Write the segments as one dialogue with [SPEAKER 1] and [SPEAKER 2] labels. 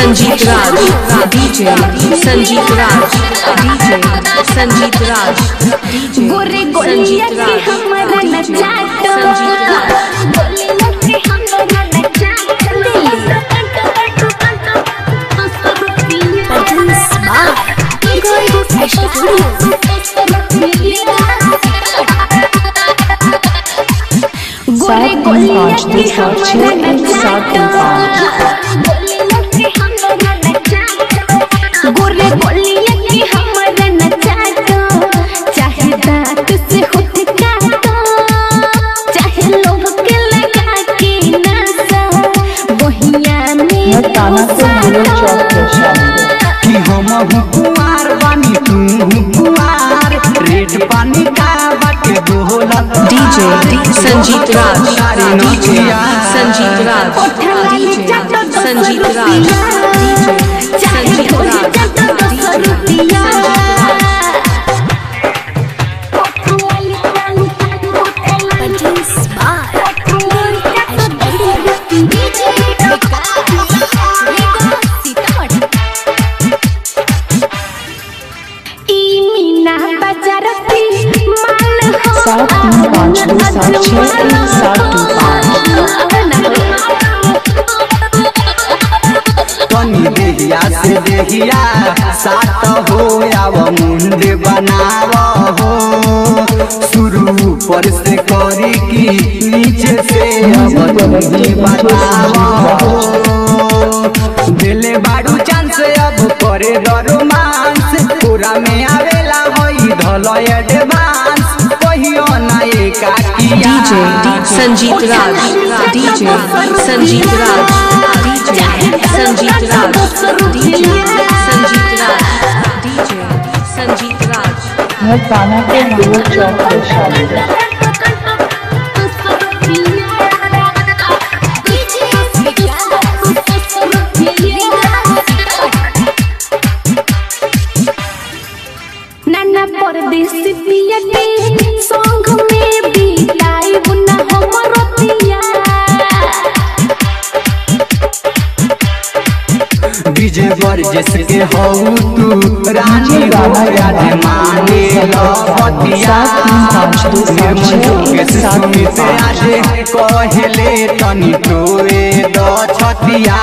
[SPEAKER 1] संजीत राज DJ Sanjeet राज DJ Sanjeet राज
[SPEAKER 2] गोरे गोलिया के हमरा नचात संजीत राज गोलिया के हमरा नचात गोरे गोलिया के हमरा नचात गोरे गोलिया के हमरा नचात चाहे दांत से होठ काटो चाहे लोग के लगा के नसा बहिया में
[SPEAKER 3] ताना से बोलो चौक
[SPEAKER 4] कि हम कुमार बानी तू कुमार रेड पानी का बाटे बोला
[SPEAKER 1] डीजे संजीत राज डीजे संजीत राज डीजे संजीत राज डीजे संजीत राज
[SPEAKER 4] तनी देहिया से देहिया सात हो आव मुंड बनाव हो शुरू पर से करी की नीचे से अब तुझी बताव हो दिले बाड़ू चांस अब करे रोमांस पूरा में आवेला होई धलो एडवांस कहियो ना एका किया
[SPEAKER 1] डीजे संजीत राज डीजे संजीत राज डीजे संजीत राज डीजे संजीत राज डीजे संजीत राज
[SPEAKER 3] मैं ताना के बोलो चौक
[SPEAKER 2] नाना परदेसी पिया के संग में बिताई बुना हमरो पिया
[SPEAKER 4] डीजे बरजेस के हो तू रानी हो याद माने लो पतिया के सुमित आज कहले तनी तोए दो छतिया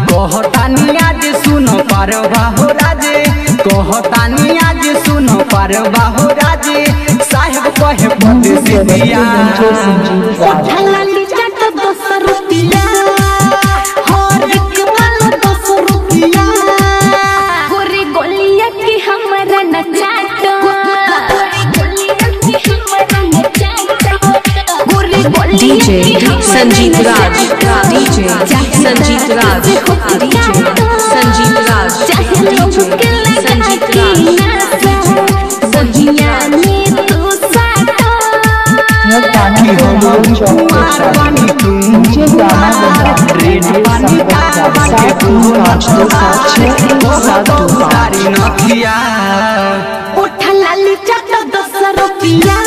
[SPEAKER 4] कहतानी आज सुनो परवा हो राजे कहतानी आज सुनो परवा हो राजे साहेब कहे पद से दिया
[SPEAKER 2] ढलाली जट 10 रुपया हर एक वाला 10 रुपया गोरे गोलिया के हमरा नचात गोरे गोलिया
[SPEAKER 1] डीजे संजीत राज डीजे संजीत राज डीजे संजीत राज डीजे संजीत राज
[SPEAKER 2] बहिया में तू साटो
[SPEAKER 3] मैं ताना के बोलो चौक मुझे गाना बजा
[SPEAKER 4] रेड पानी का बाटे
[SPEAKER 3] 7
[SPEAKER 4] नखिया
[SPEAKER 2] उठा लाली चट 10 रुपया